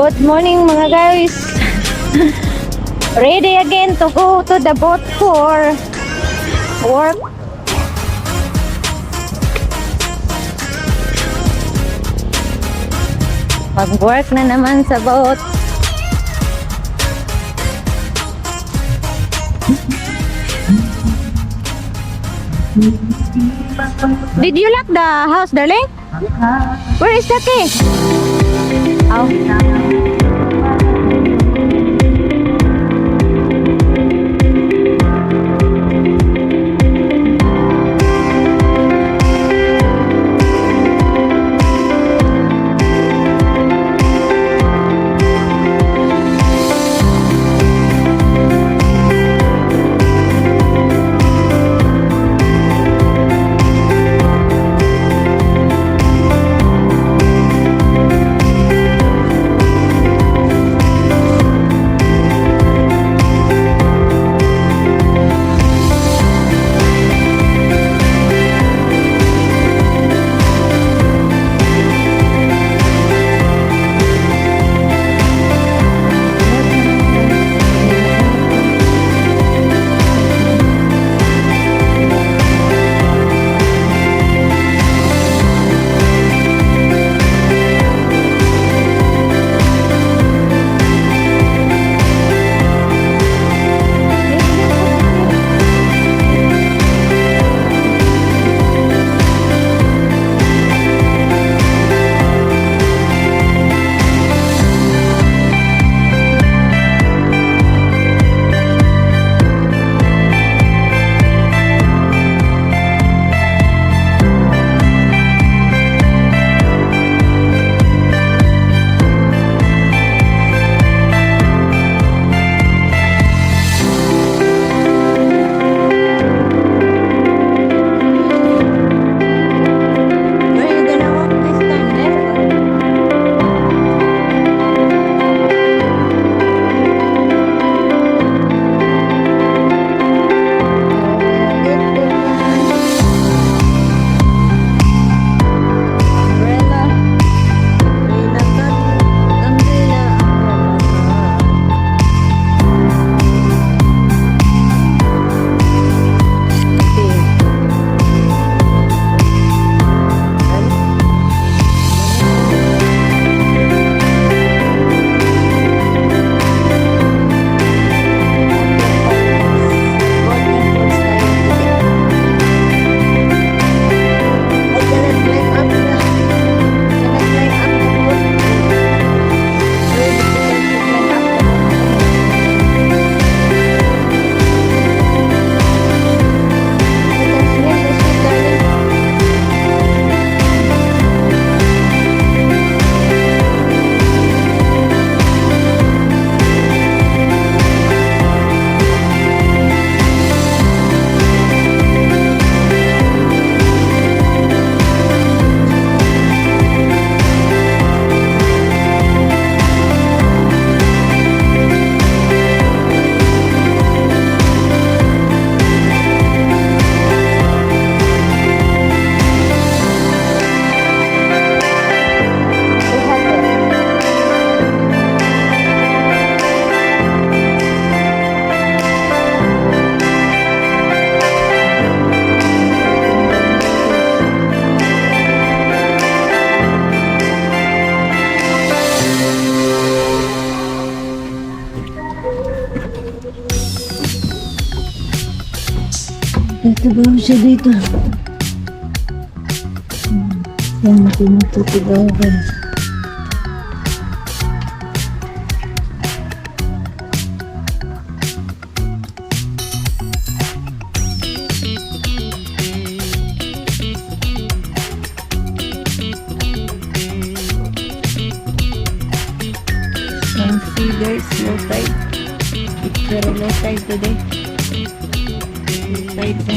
Good morning mga guys. Ready again to go to the boat for work. Mag-work na naman sa boat. Did you lock the house, darling? Where is the key? Oh. Ito ba siya dito? Yan, pinatutugawan. And see guys, low tide. It's very low tide today. Tide na.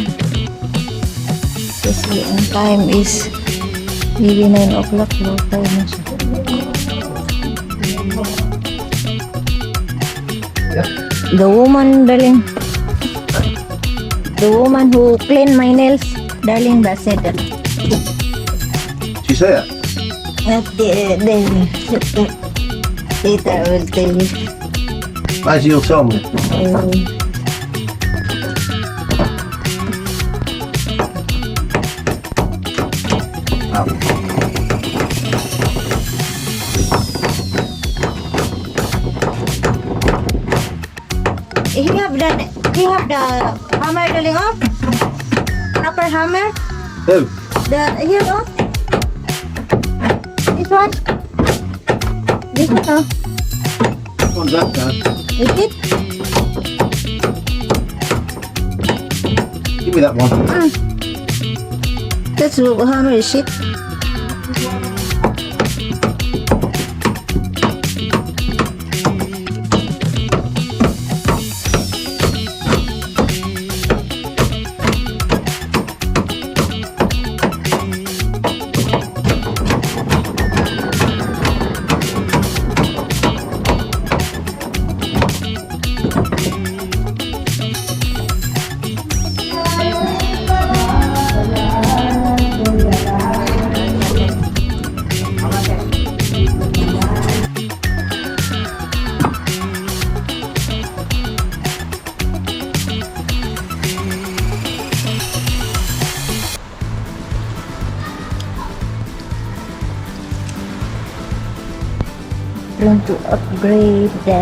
Kasi ang time is maybe 9 o'clock, low tide na siya. The woman, darling. The woman who cleaned my nails, darling, that said that. She said, At the Later I will tell you. As you'll tell me. He have the hammer, darling, oh? Upper hammer? Who? Here, oh? This one? This one, oh? Which one's that, Dad? Is it? Give me that one. That's hammer is shit. Trying to upgrade the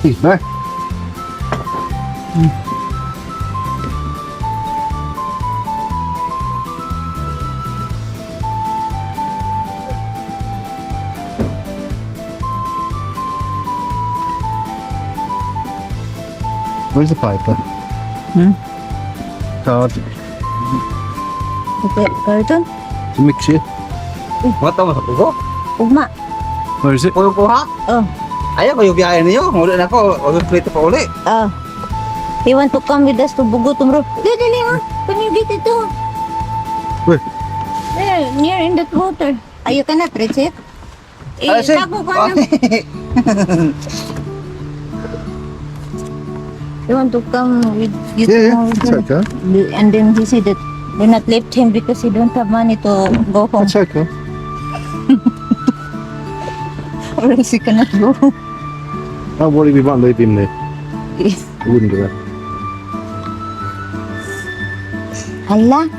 He's back. Where's the paper? Card Okay, carton? to mix it. Mga tama sa pugo. Ugma. Where is it? Kuya kuha. Oh. Ayaw ko yung biyahe niyo. Muli na ako. Huwag plate pa uli. Oh. He want to come with us to Bugo tomorrow. Dali, oh. Can you get it too? Where? There, near in that water. You cannot reach it. Tago ka na. He want to come with you Yeah, tomorrow. it's okay. And then he said that do not lift him because he don't have money to go home. That's okay. Or else he cannot go home. Don't worry, we won't leave him there. I wouldn't do that. Hala.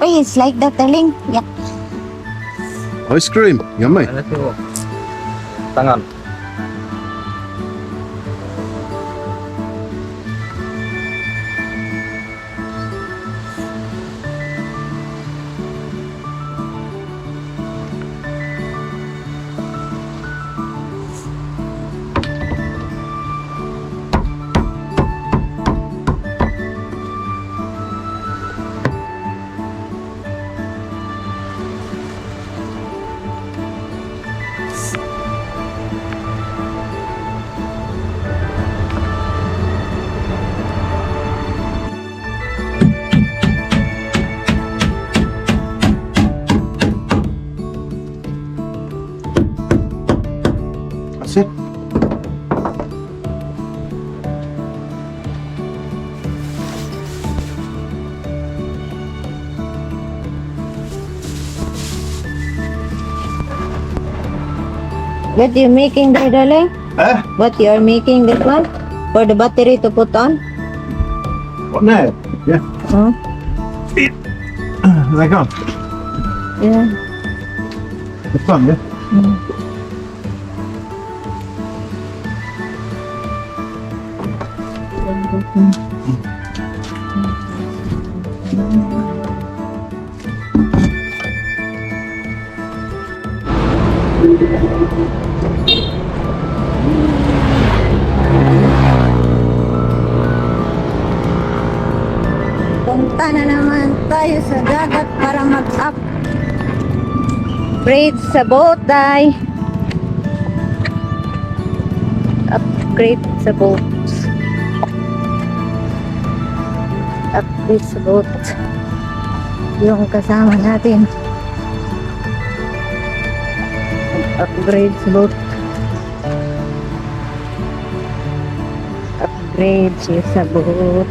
Oh, it's like that, darling. Yeah. Ice cream, yummy. Ano ito? Tangan. That's it. What you making there, darling? Eh? What you are making this one? For the battery to put on? What now? Yeah. Huh? They gone. Yeah. It's fun, yeah? Punta na naman tayo sa dagat para mag-upgrade sa boat, day. Upgrade sa boat. Upgrade sa boat. Yung kasama natin. Upgrade sa boat. Upgrade siya sa boat.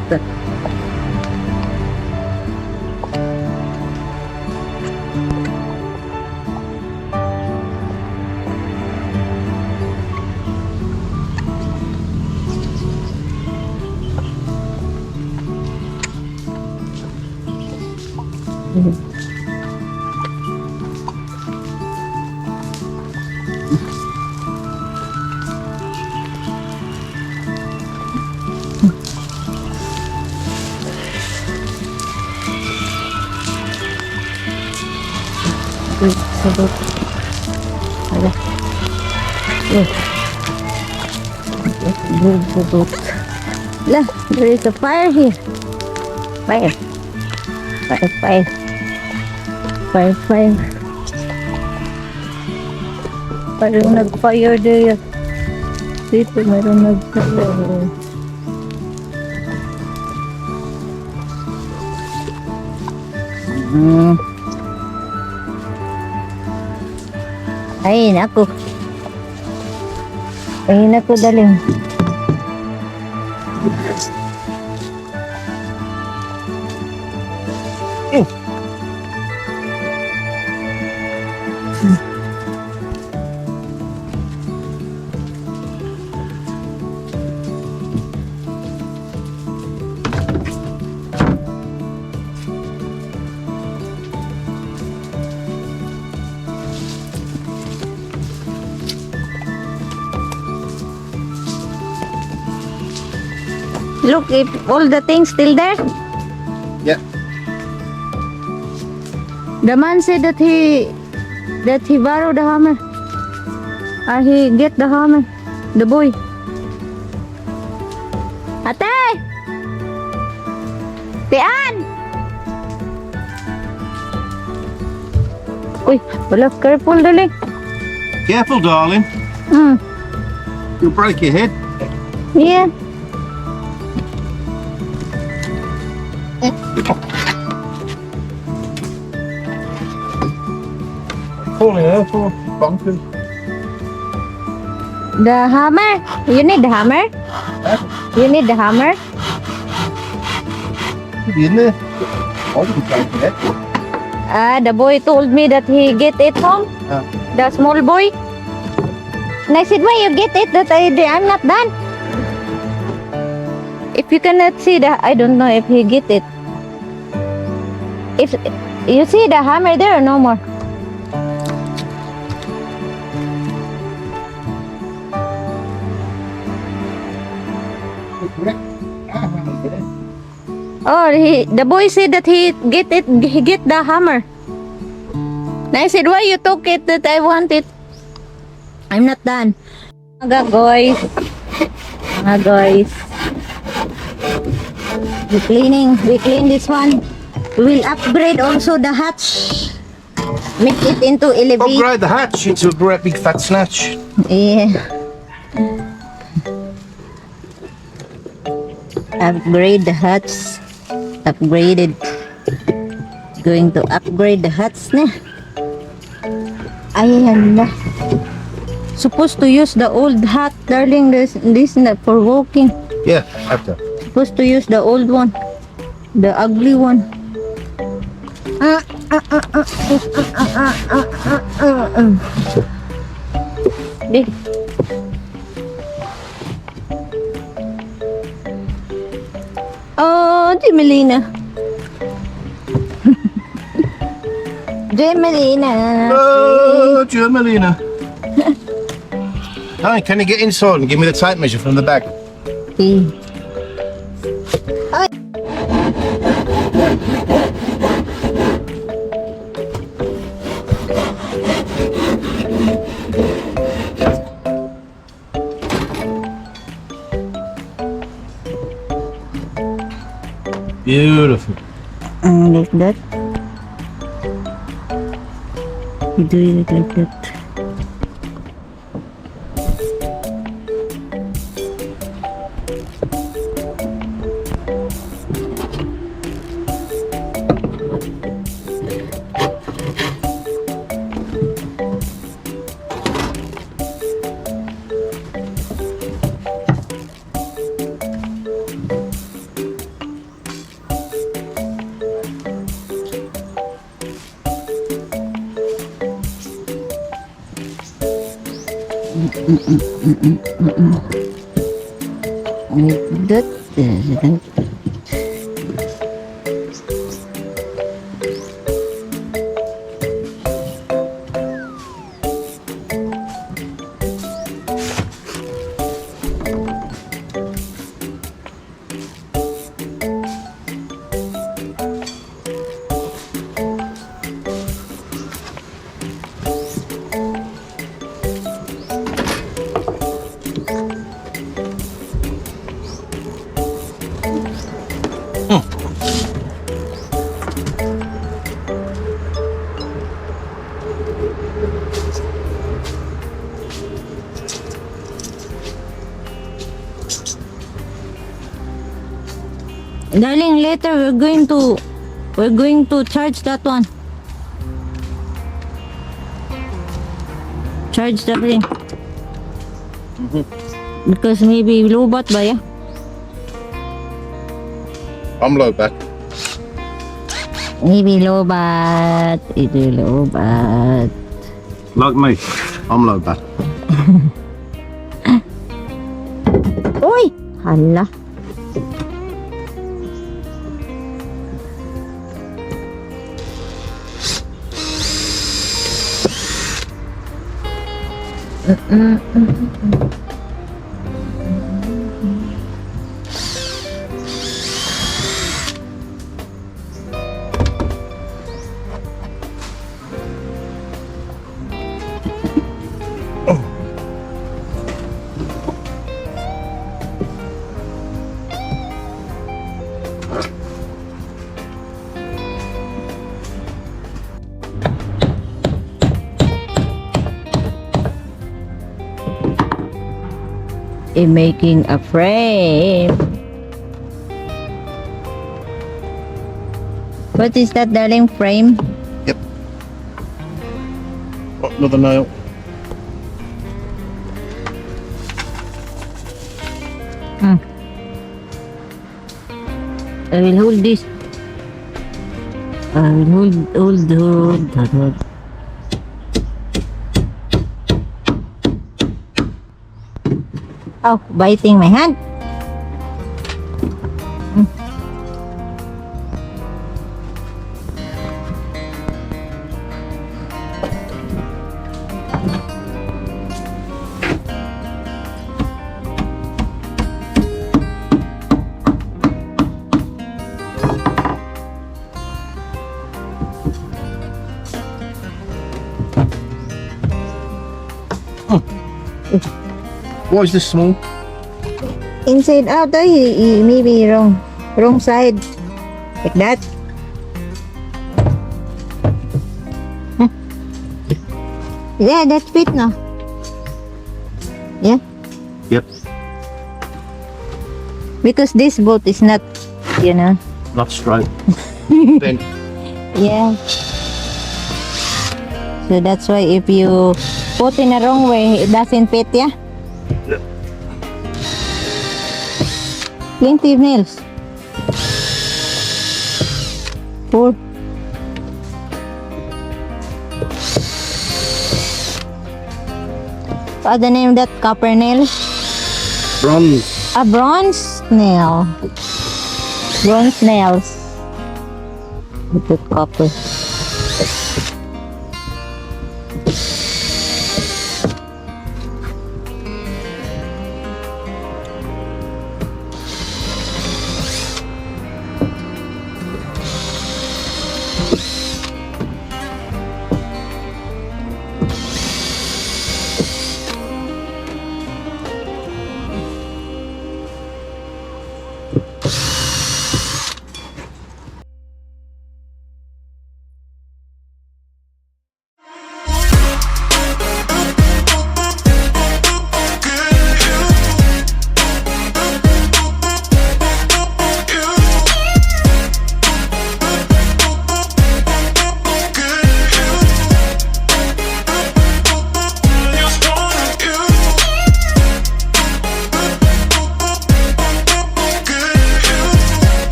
Sabot. Wala. Sabot. La, there is a fire here. Fire. Fire, fire. Fire, fire. Parang nag-fire there. Dito meron nag-fire. Ay, naku. Ay, naku, daling. Look, if all the things still there. Yeah. The man said that he borrowed the hammer. He get the hammer. The boy. Ate! Tian! Uy, wala, careful, darling. Careful, darling. You'll break your head. Yeah. Falling earth or bumping. The hammer? You need the hammer? You need the hammer? Could be in there. I wouldn't take that. The boy told me that he get it home. The small boy. And I said, why you get it? That I'm not done. If you cannot see I don't know if he get it. If you see the hammer there or no more? Oh, the boy said that he get the hammer. And I said, why you took it that I want it? I'm not done. Mga guys. We clean this one. We will upgrade also the hatch. Make it into elevator. Upgrade the hatch into a great big fat snatch. Yeah. Upgrade the hatch. Upgraded. Going to upgrade the hatch na. Ayan na. Supposed to use the old hat, darling. This not for walking. Yeah, have to. Supposed to use the old one. The ugly one. Di. Oh, Gemelina. Gemelina. Oh, Gemelina. Hey, can you get inside and give me the tape measure from the bag? Okay. Beautiful. Like that. You do it like that. Like that. Darling, later we're going to charge that one. Charge that thing. Because maybe lobat ba ya? I'm low back. Maybe lobat. Ito lobat. Like me. I'm low back. Uy! Hala. Making a frame. What is that, darling? Frame? Yep. Oh, another nail. I will hold this. I will hold. Oh, biting my hand. Why is this small? Inside out, maybe wrong side. Like that. Yeah, that's fit now. Yeah. Yep. Because this boat is not, you know. Not straight. Then Yeah. So that's why if you put in a wrong way, it doesn't fit, yeah? Yep. Plenty of nails. 4. What's the name of that copper nail? bronze. A bronze nail. Bronze nails. We put copper.